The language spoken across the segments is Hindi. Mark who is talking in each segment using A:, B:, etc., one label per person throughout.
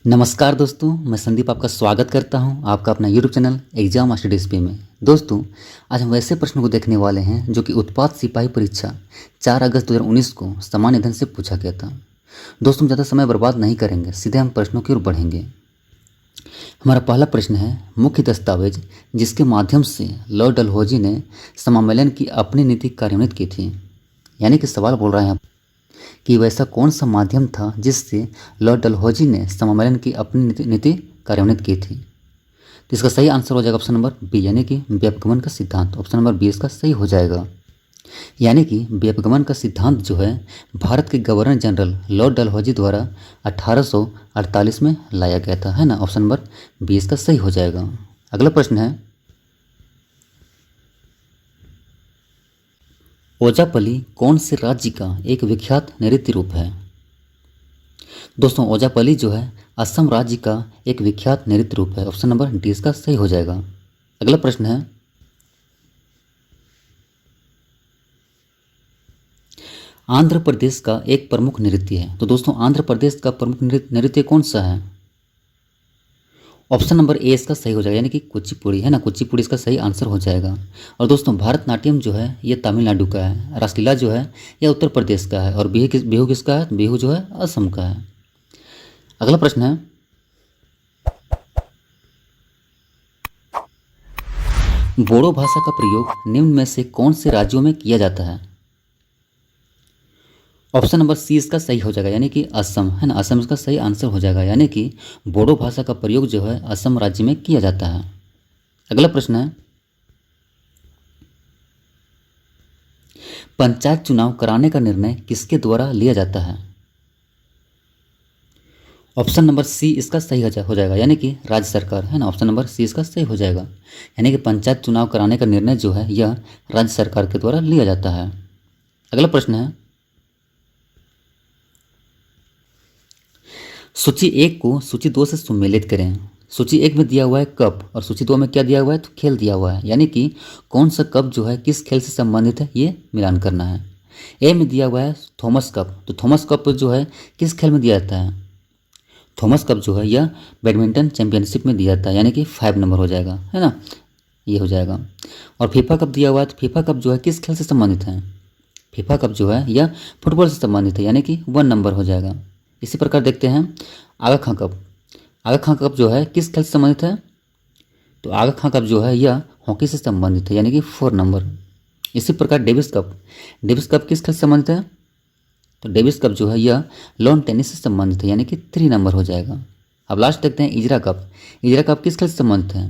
A: नमस्कार दोस्तों, मैं संदीप आपका स्वागत करता हूं आपका अपना YouTube channel exam master DSP में। दोस्तों, आज हम वैसे प्रश्नों को देखने वाले हैं जो कि उत्पाद सिपाही परीक्षा 4 अगस्त 2019 को सामान्य अध्ययन से पूछा गया था। दोस्तों, ज़्यादा समय बर्बाद नहीं करेंगे, सीधे हम प्रश्नों की ओर बढ़ेंगे। हमारा पहला प्रश्न है, मुख्य दस्तावेज जिसके माध्यम से लॉर्ड डलहौजी ने समामेलन की अपनी नीति कार्यान्वित की थी। यानी कि सवाल बोल रहे हैं कि वैसा कौन सा माध्यम था जिससे लॉर्ड डलहौजी ने समामेलन की अपनी नीति कार्यान्वित की थी। तो इसका सही आंसर हो जाएगा ऑप्शन नंबर बी, यानी कि व्यापगमन का सिद्धांत। ऑप्शन नंबर बी इसका सही हो जाएगा। यानी कि व्यापगमन का सिद्धांत जो है भारत के गवर्नर जनरल लॉर्ड डलहौजी द्वारा 1848 में लाया गया था, है ना। ऑप्शन नंबर बी इसका सही हो जाएगा। अगला प्रश्न है, ओजापली कौन से राज्य का एक विख्यात नृत्य रूप है। दोस्तों, ओजापली जो है असम राज्य का एक विख्यात नृत्य रूप है। ऑप्शन नंबर डी इसका सही हो जाएगा। अगला प्रश्न है, आंध्र प्रदेश का एक प्रमुख नृत्य है। तो दोस्तों, आंध्र प्रदेश का प्रमुख नृत्य कौन सा है। ऑप्शन नंबर ए इसका सही हो जाएगा, यानी कि कुचिपुड़ी, है ना। कुचिपुड़ी इसका सही आंसर हो जाएगा। और दोस्तों, भरतनाट्यम जो है ये तमिलनाडु का है, रासलीला जो है यह उत्तर प्रदेश का है, और बिहू किसका है। बिहू जो है असम का है। अगला प्रश्न है, बोडो भाषा का प्रयोग निम्न में से कौन से राज्यों में किया जाता है। ऑप्शन नंबर सी इसका सही हो जाएगा, यानी कि असम, है ना। असम इसका सही आंसर हो जाएगा, यानी कि बोडो भाषा का प्रयोग जो है असम राज्य में किया जाता है। अगला प्रश्न है, पंचायत चुनाव कराने का निर्णय किसके द्वारा लिया जाता है। ऑप्शन नंबर सी इसका सही हो जाएगा, यानी कि राज्य सरकार, है ना। ऑप्शन नंबर सी इसका सही हो जाएगा, यानी कि पंचायत चुनाव कराने का निर्णय जो है यह राज्य सरकार के द्वारा लिया जाता है। अगला प्रश्न है, सूची 1 को सूची 2 से सुमेलित करें। सूची 1 में दिया हुआ है कप, और सूची 2 में क्या दिया हुआ है, तो खेल दिया हुआ है। यानी कि कौन सा कप जो है किस खेल से संबंधित है ये मिलान करना है। ए में दिया हुआ है थॉमस कप, तो थॉमस कप जो है किस खेल में दिया जाता है। थॉमस कप जो है यह बैडमिंटन चैंपियनशिप में दिया जाता है, यानी कि 5 नंबर हो जाएगा, है ना। ये हो जाएगा। और फीफा कप दिया हुआ है, तो फीफा कप जो है किस खेल से संबंधित है। फीफा कप जो है यह फुटबॉल से संबंधित है, यानी कि 1 नंबर हो जाएगा। इसी प्रकार देखते हैं आगा खां कप। आगा खां कप जो है किस खेल से संबंधित है, तो आगा खां कप जो है यह हॉकी से संबंधित है, यानी कि 4 नंबर। इसी प्रकार डेविस कप, डेविस कप किस खेल से संबंधित है, तो डेविस कप जो है यह लॉन टेनिस से संबंधित है, यानी कि 3 नंबर हो जाएगा। अब लास्ट देखते हैं इजरा कप। इजरा कप किस खेल से संबंधित है,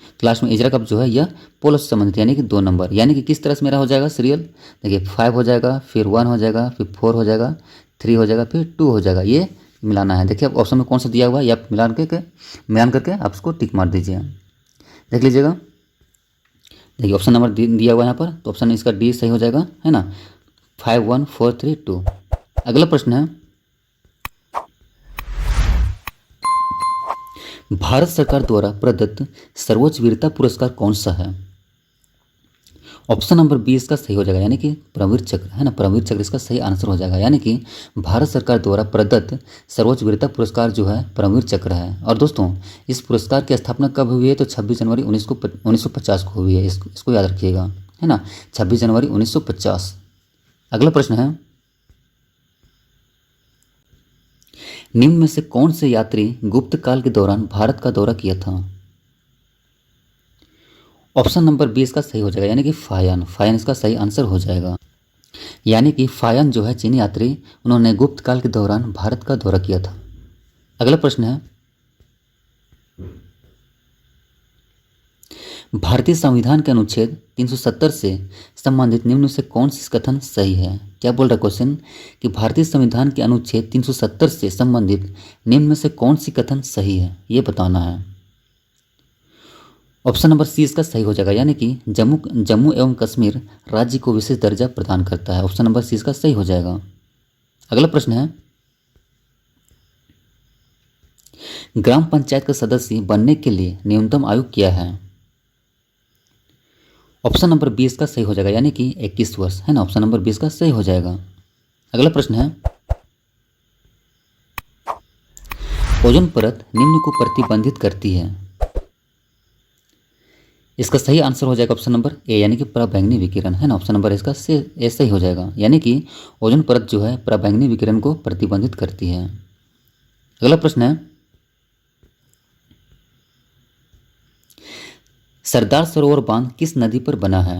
A: तो लास्ट में इजरा कप जो है यह पोलो से संबंधित है, यानी कि 2 नंबर। यानी कि किस तरह से मेरा हो जाएगा सीरियल, देखिए 5 हो जाएगा, फिर 1 हो जाएगा, फिर 4 हो जाएगा, 3 हो जाएगा, फिर 2 हो जाएगा। ये मिलाना है। देखिए अब ऑप्शन में कौन सा दिया हुआ है, आप मिलान करके आप उसको टिक मार दीजिए। देख लीजिएगा, देखिए ऑप्शन नंबर दिया हुआ है यहाँ पर, तो ऑप्शन इसका डी सही हो जाएगा, है ना। 5 1 4 3 2। अगला प्रश्न है, भारत सरकार द्वारा प्रदत्त सर्वोच्च वीरता पुरस्कार कौन सा है। ऑप्शन नंबर बी इसका सही हो जाएगा, यानी कि परमवीर चक्र, है ना। परमवीर चक्र इसका सही आंसर हो जाएगा, यानी कि भारत सरकार द्वारा प्रदत्त सर्वोच्च वीरता पुरस्कार जो है परमवीर चक्र है। और दोस्तों, इस पुरस्कार की स्थापना कब हुई है, तो 26 जनवरी 1950 को हुई है। इसको याद रखिएगा, है ना। 26 जनवरी 1950। अगला प्रश्न है, निम्न में से कौन से यात्री गुप्त काल के दौरान भारत का दौरा किया था। ऑप्शन नंबर बी इसका सही हो जाएगा, यानी कि फायन। फायन इसका सही आंसर हो जाएगा, यानी कि फायन जो है चीनी यात्री, उन्होंने गुप्त काल के दौरान भारत का दौरा किया था। अगला प्रश्न है, भारतीय संविधान के अनुच्छेद 370 से संबंधित निम्न से कौन सी कथन सही है। क्या बोल रहा है क्वेश्चन, कि भारतीय संविधान के अनुच्छेद 370 से संबंधित निम्न में से कौन सी कथन सही है, ये बताना है। ऑप्शन नंबर सी इसका सही हो जाएगा, यानी कि जम्मू एवं कश्मीर राज्य को विशेष दर्जा प्रदान करता है। ऑप्शन नंबर सी इसका सही हो जाएगा। अगला प्रश्न है, ग्राम पंचायत का सदस्य बनने के लिए न्यूनतम आयु क्या है। ऑप्शन नंबर बी इसका सही हो जाएगा, यानी कि 21 वर्ष, है ना। ऑप्शन नंबर 20 का सही हो जाएगा। अगला प्रश्न है, ओजोन परत निम्न को प्रतिबंधित करती है। इसका सही आंसर हो जाएगा ऑप्शन नंबर ए, यानी कि पराबैंगनी विकिरण, है ना। ऑप्शन नंबर इसका से ए सही हो जाएगा, यानी कि ओजोन परत जो है पराबैंगनी विकिरण को प्रतिबंधित करती है। अगला प्रश्न है, सरदार सरोवर बांध किस नदी पर बना है?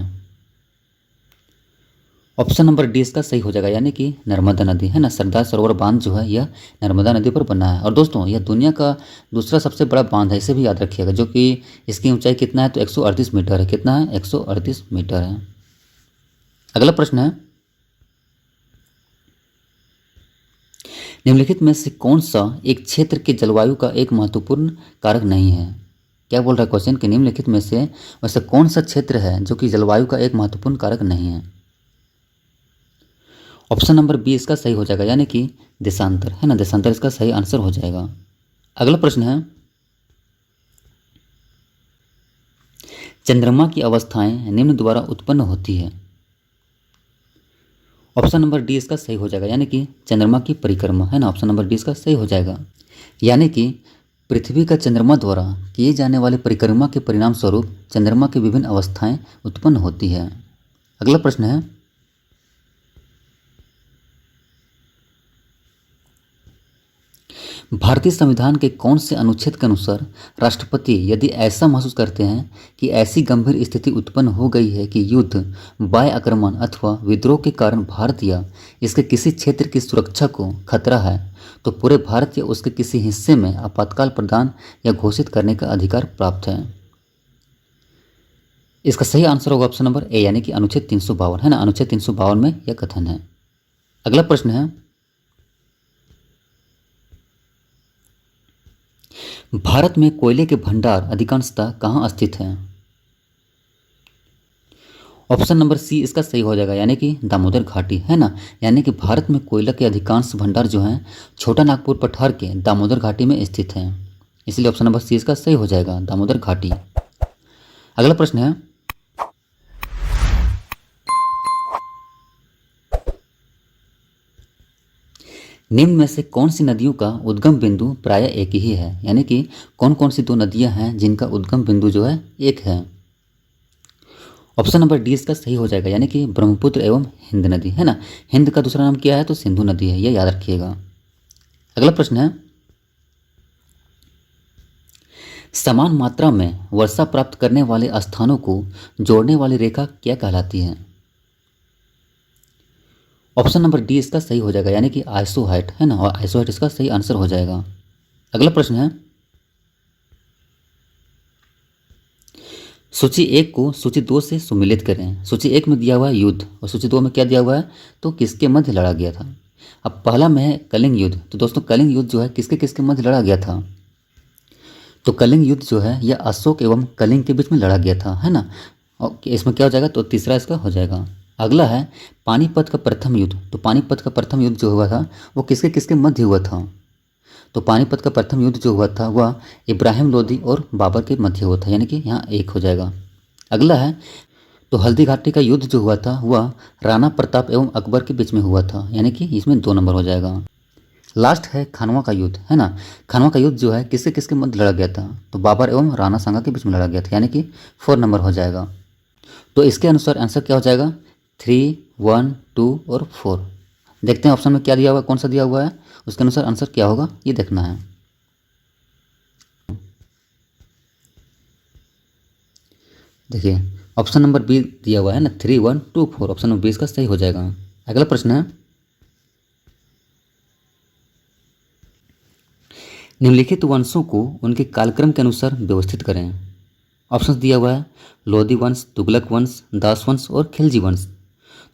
A: ऑप्शन नंबर डी इसका सही हो जाएगा, यानी कि नर्मदा नदी, है ना। सरदार सरोवर बांध जो है यह नर्मदा नदी पर बना है। और दोस्तों यह दुनिया का दूसरा सबसे बड़ा बांध है, इसे भी याद रखिएगा, जो कि इसकी ऊंचाई कितना है तो 138 मीटर है। कितना है? 138 मीटर है। अगला प्रश्न है, निम्नलिखित में से कौन सा एक क्षेत्र के जलवायु का एक महत्वपूर्ण कारक नहीं है? क्या बोल रहा है क्वेश्चन कि निम्नलिखित में से वैसे कौन सा क्षेत्र है जो कि जलवायु का एक महत्वपूर्ण कारक नहीं है? ऑप्शन नंबर बी इसका सही हो जाएगा, यानी कि देशांतर, है ना। देशांतर इसका सही आंसर हो जाएगा। अगला प्रश्न है, चंद्रमा की अवस्थाएं निम्न द्वारा उत्पन्न होती है। ऑप्शन नंबर डी इसका सही हो जाएगा, यानी कि चंद्रमा की परिक्रमा, है ना। ऑप्शन नंबर डी इसका सही हो जाएगा, यानी कि पृथ्वी का चंद्रमा द्वारा किए जाने वाले परिक्रमा के परिणाम स्वरूप चंद्रमा की विभिन्न अवस्थाएं उत्पन्न होती है। अगला प्रश्न है, भारतीय संविधान के कौन से अनुच्छेद के अनुसार राष्ट्रपति यदि ऐसा महसूस करते हैं कि ऐसी गंभीर स्थिति उत्पन्न हो गई है कि युद्ध, बाह्य आक्रमण अथवा विद्रोह के कारण भारत या इसके किसी क्षेत्र की सुरक्षा को खतरा है, तो पूरे भारत या उसके किसी हिस्से में आपातकाल प्रदान या घोषित करने का अधिकार प्राप्त है? इसका सही आंसर होगा ऑप्शन नंबर ए, यानी कि अनुच्छेद 352, है ना। अनुच्छेद 352 में यह कथन है। अगला प्रश्न है, भारत में कोयले के भंडार अधिकांशतः कहाँ स्थित हैं? ऑप्शन नंबर सी इसका सही हो जाएगा, यानी कि दामोदर घाटी, है ना। यानी कि भारत में कोयला के अधिकांश भंडार जो हैं छोटा नागपुर पठार के दामोदर घाटी में स्थित हैं, इसलिए ऑप्शन नंबर सी इसका सही हो जाएगा, दामोदर घाटी। अगला प्रश्न है, निम्न में से कौन सी नदियों का उद्गम बिंदु प्रायः एक ही है? यानी कि कौन कौन सी दो नदियां हैं जिनका उद्गम बिंदु जो है एक है? ऑप्शन नंबर डी इसका सही हो जाएगा, यानी कि ब्रह्मपुत्र एवं हिंद नदी, है ना। हिंद का दूसरा नाम क्या है तो सिंधु नदी है, यह याद रखिएगा। अगला प्रश्न है, समान मात्रा में वर्षा प्राप्त करने वाले स्थानों को जोड़ने वाली रेखा क्या कहलाती है? ऑप्शन नंबर डी इसका सही हो जाएगा, यानी कि आइसोहाइट, है ना। और आइसोहाइट इसका सही आंसर हो जाएगा। अगला प्रश्न है, सूची 1 को सूची 2 से सुमेलित करें। सूची 1 में दिया हुआ है युद्ध और सूची 2 में क्या दिया हुआ है तो किसके मध्य लड़ा गया था। अब पहला में है कलिंग युद्ध, तो दोस्तों कलिंग युद्ध जो है किसके किसके मध्य लड़ा गया था? तो कलिंग युद्ध जो है यह अशोक एवं कलिंग के बीच में लड़ा गया था, है ना। और इसमें क्या हो जाएगा तो तीसरा इसका हो जाएगा। अगला है पानीपत का प्रथम युद्ध, तो पानीपत का प्रथम युद्ध जो हुआ था वो किसके किसके मध्य हुआ था? तो पानीपत का प्रथम युद्ध जो हुआ था वह इब्राहिम लोदी और बाबर के मध्य हुआ था, यानी कि यहाँ एक हो जाएगा। अगला है तो हल्दी घाटी का युद्ध जो हुआ था वह राणा प्रताप एवं अकबर के बीच में हुआ था, यानी कि इसमें 2 नंबर हो जाएगा। लास्ट है खानवा का युद्ध, है ना। खानवा का युद्ध जो है किसके किसके मध्य लड़ा गया था तो बाबर एवं राणा सांगा के बीच में लड़ा गया था, यानी कि 4 नंबर हो जाएगा। तो इसके अनुसार आंसर क्या हो जाएगा 3, 1, 2 और 4। देखते हैं ऑप्शन में क्या दिया हुआ है, कौन सा दिया हुआ है, उसके अनुसार आंसर क्या होगा ये देखना है। देखिए ऑप्शन नंबर बी दिया हुआ है ना 3, 1, 2, 4, ऑप्शन नंबर बी इसका सही हो जाएगा। अगला प्रश्न है, निम्नलिखित वंशों को उनके कालक्रम के अनुसार व्यवस्थित करें। ऑप्शन दिया हुआ है लोधी वंश, तुगलक वंश, दास वंश और खिलजी वंश।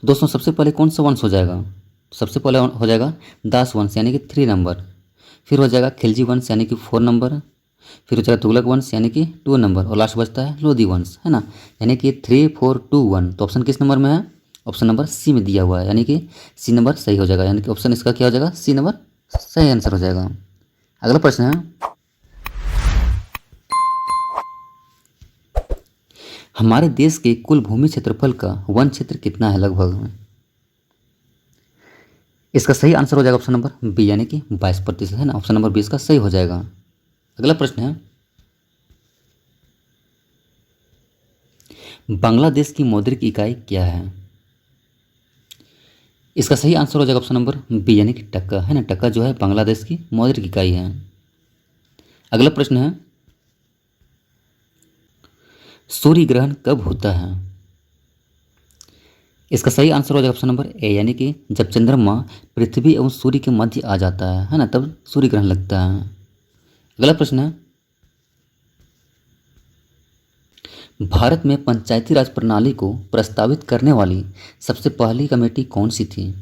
A: तो दोस्तों सबसे पहले कौन सा वंश हो जाएगा? सबसे पहले हो जाएगा दास वंश यानी कि 3 नंबर, फिर हो जाएगा खिलजी वंश यानी कि 4 नंबर, फिर हो जाएगा तुगलक वंश यानी कि 2 नंबर और लास्ट बचता है लोधी वंश, है ना। यानी कि 3, 4, 2, 1। तो ऑप्शन किस नंबर में है? ऑप्शन नंबर सी में दिया हुआ है, यानी कि सी नंबर सही हो जाएगा, यानी कि ऑप्शन इसका क्या हो जाएगा सी नंबर सही आंसर हो जाएगा। अगला प्रश्न है, हमारे देश के कुल भूमि क्षेत्रफल का वन क्षेत्र कितना है लगभग में? इसका सही आंसर हो जाएगा ऑप्शन नंबर बी यानी कि 22%, है ना। ऑप्शन नंबर 20 का सही हो जाएगा। अगला प्रश्न है, बांग्लादेश की मौद्रिक इकाई क्या है? इसका सही आंसर हो जाएगा ऑप्शन नंबर बी यानी कि टका, है ना। टका जो है बांग्लादेश की मौद्रिक इकाई है। अगला प्रश्न है, सूर्य ग्रहण कब होता है? इसका सही आंसर हो जाएगा ऑप्शन नंबर ए यानी कि जब चंद्रमा पृथ्वी एवं सूर्य के मध्य आ जाता है ना, तब सूर्य ग्रहण लगता है। अगला प्रश्न है, भारत में पंचायती राज प्रणाली को प्रस्तावित करने वाली सबसे पहली कमेटी कौन सी थी?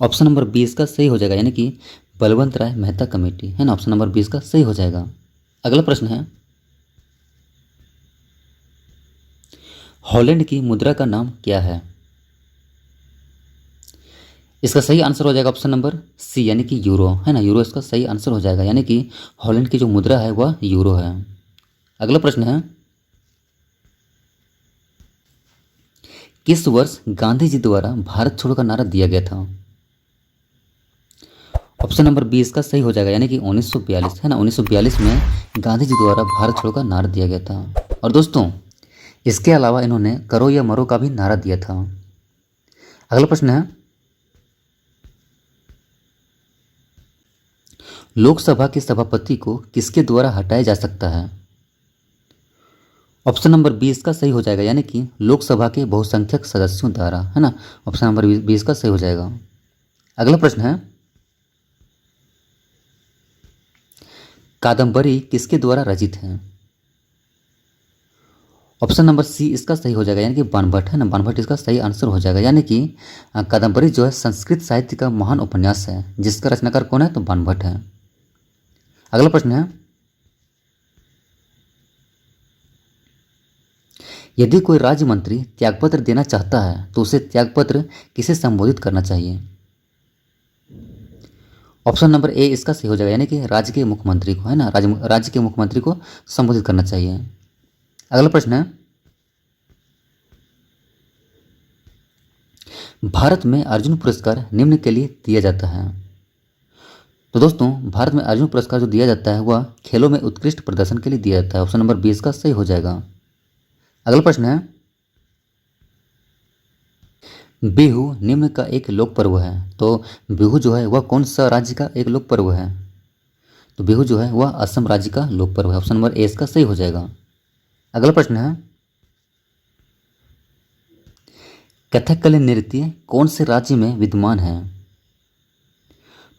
A: ऑप्शन नंबर 20 का सही हो जाएगा यानी कि बलवंत राय मेहता कमेटी, है ना। ऑप्शन नंबर 20 का सही हो जाएगा। अगला प्रश्न है, हॉलैंड की मुद्रा का नाम क्या है? इसका सही आंसर हो जाएगा ऑप्शन नंबर सी यानी कि यूरो, है ना। यूरो इसका सही आंसर हो जाएगा यानी कि हॉलैंड की जो मुद्रा है वह यूरो है। अगला प्रश्न है, किस वर्ष गांधी जी द्वारा भारत छोड़ो का नारा दिया गया था? ऑप्शन नंबर 20 का सही हो जाएगा यानी कि 1942, है ना। 1942 में गांधी जी द्वारा भारत छोड़ो का नारा दिया गया था। और दोस्तों, इसके अलावा इन्होंने करो या मरो का भी नारा दिया था। अगला प्रश्न है, लोकसभा के सभापति को किसके द्वारा हटाया जा सकता है? ऑप्शन नंबर 20 का सही हो जाएगा यानी कि लोकसभा के बहुसंख्यक सदस्यों द्वारा, है ना। ऑप्शन नंबर 20 का सही हो जाएगा। अगला प्रश्न है, कादम्बरी किसके द्वारा रचित है? ऑप्शन नंबर सी इसका सही हो जाएगा यानी कि बाणभट्ट, है ना। बाणभट्ट इसका सही आंसर हो जाएगा यानी कि कादम्बरी जो है संस्कृत साहित्य का महान उपन्यास है जिसका रचनाकार कौन है, तो बाणभट्ट है। अगला प्रश्न है, यदि कोई राज्य मंत्री त्यागपत्र देना चाहता है तो उसे त्यागपत्र किसे संबोधित करना चाहिए? ऑप्शन नंबर ए इसका सही हो जाएगा यानी कि राज्य के मुख्यमंत्री को, है ना। राज्य के मुख्यमंत्री को संबोधित करना चाहिए। अगला प्रश्न है, भारत में अर्जुन पुरस्कार निम्न के लिए दिया जाता है। तो दोस्तों, भारत में अर्जुन पुरस्कार जो दिया जाता है वह खेलों में उत्कृष्ट प्रदर्शन के लिए दिया जाता है। ऑप्शन नंबर 20 का सही हो जाएगा। अगला प्रश्न है, बिहू निम्न का एक लोक पर्व है। तो बिहू जो है वह कौन सा राज्य का एक लोक पर्व है? तो बिहू जो है वह असम राज्य का लोक पर्व है। ऑप्शन नंबर ए इसका सही हो जाएगा। अगला प्रश्न है, कथकली नृत्य कौन से राज्य में विद्यमान है?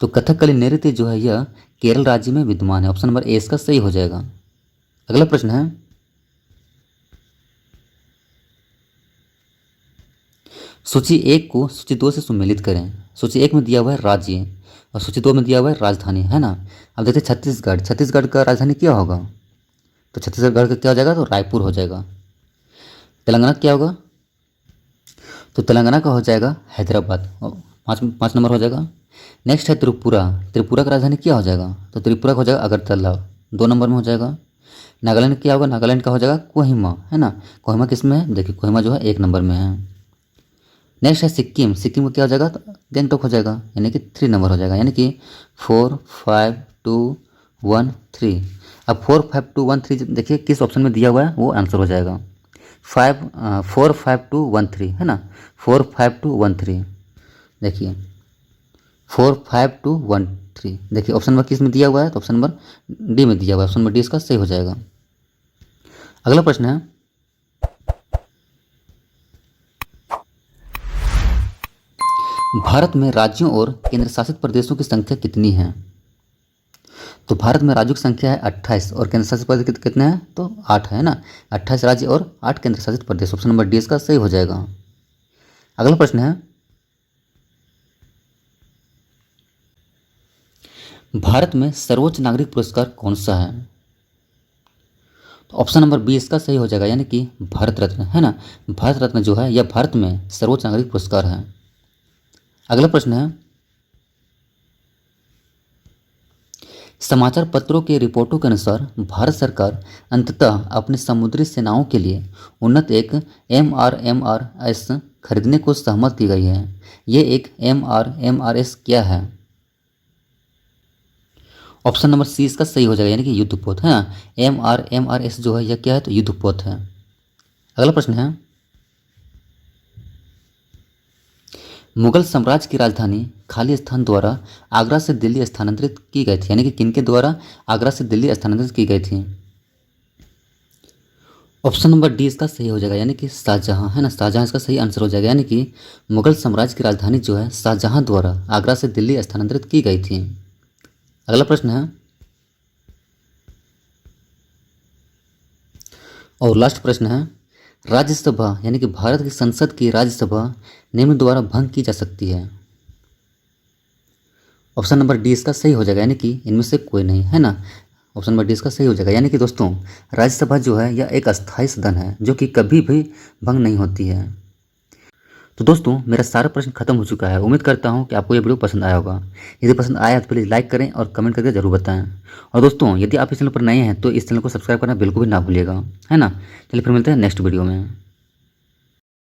A: तो कथकली नृत्य जो है यह केरल राज्य में विद्यमान है। ऑप्शन नंबर ए इसका सही हो जाएगा। अगला प्रश्न है, सूची 1 को सूची 2 से सुमेलित करें। सूची 1 में दिया हुआ है राज्य और सूची 2 में दिया हुआ है राजधानी, है ना। अब देखते हैं छत्तीसगढ़। छत्तीसगढ़ का राजधानी क्या होगा? तो छत्तीसगढ़ का क्या हो जाएगा, तो रायपुर हो जाएगा। तेलंगाना क्या होगा? तो तेलंगाना का हो जाएगा हैदराबाद, और पाँच नंबर हो जाएगा। नेक्स्ट है त्रिपुरा। त्रिपुरा का राजधानी क्या हो जाएगा? तो त्रिपुरा का हो जाएगा अगरतला, 2 नंबर में हो जाएगा। नागालैंड क्या होगा? नागालैंड का हो जाएगा कोहिमा, है ना। कोहिमा किस में है? देखिए कोहिमा जो है 1 नंबर में है। नेक्स्ट है सिक्किम। सिक्किम का क्या हो जाएगा? तो गैंगटॉक हो जाएगा यानी कि 3 नंबर हो जाएगा यानी कि 4 5 2 1 3। अब 4 5 2 1 3 देखिए किस ऑप्शन में दिया हुआ है वो आंसर हो जाएगा। 4 5 2 1 3, है ना। 4 5 2 1 3 देखिए 4 5 2 1 3 देखिए ऑप्शन नंबर किस में दिया हुआ है? तो ऑप्शन नंबर डी में दिया हुआ है। ऑप्शन नंबर डी इसका सही हो जाएगा। अगला प्रश्न है, भारत में राज्यों और केंद्र शासित प्रदेशों की संख्या कितनी है? तो भारत में राज्यों की संख्या है 28 और केंद्र शासित प्रदेश कितने हैं? तो 8 है ना। 28 राज्य और 8 केंद्र शासित प्रदेश। ऑप्शन नंबर डी इसका सही हो जाएगा। अगला प्रश्न है, भारत में सर्वोच्च नागरिक पुरस्कार कौन सा है? तो ऑप्शन नंबर 20 का सही हो जाएगा यानी कि भारत रत्न, है ना। भारत रत्न जो है यह भारत में सर्वोच्च नागरिक पुरस्कार है। अगला प्रश्न है, समाचार पत्रों के रिपोर्टों के अनुसार भारत सरकार अंततः अपने समुद्री सेनाओं के लिए उन्नत एक MRMRS खरीदने को सहमत की गई है। ये एक MRMRS क्या है? ऑप्शन नंबर सी इसका सही हो जाएगा, यानी कि युद्धपोत है। MRMRS जो है यह क्या है? तो युद्धपोत है। अगला प्रश्न है, मुगल साम्राज्य की राजधानी खालिस्तान द्वारा आगरा से दिल्ली स्थानांतरित की गई थी, यानी कि किनके द्वारा आगरा से दिल्ली स्थानांतरित की गई थी? ऑप्शन नंबर डी इसका सही हो जाएगा, यानी कि शाहजहां, है ना। शाहजहां इसका सही आंसर हो जाएगा, यानी कि मुगल साम्राज्य की राजधानी जो है शाहजहां द्वारा आगरा से दिल्ली स्थानांतरित की गई थी। अगला प्रश्न है और लास्ट प्रश्न है, राज्यसभा यानी कि भारत की संसद की राज्यसभा निम्न द्वारा भंग की जा सकती है। ऑप्शन नंबर डी इसका सही हो जाएगा, यानी कि इनमें से कोई नहीं, है ना। ऑप्शन नंबर डी इसका सही हो जाएगा, यानी कि दोस्तों राज्यसभा जो है यह एक अस्थायी सदन है जो कि कभी भी भंग नहीं होती है। तो दोस्तों मेरा सारा प्रश्न खत्म हो चुका है। उम्मीद करता हूँ कि आपको ये वीडियो पसंद आया होगा। यदि पसंद आया तो प्लीज़ लाइक करें और कमेंट करके जरूर बताएं। और दोस्तों यदि आप इस चैनल पर नए हैं तो इस चैनल को सब्सक्राइब करना बिल्कुल भी ना भूलिएगा, है ना। चलिए फिर मिलते हैं नेक्स्ट वीडियो में।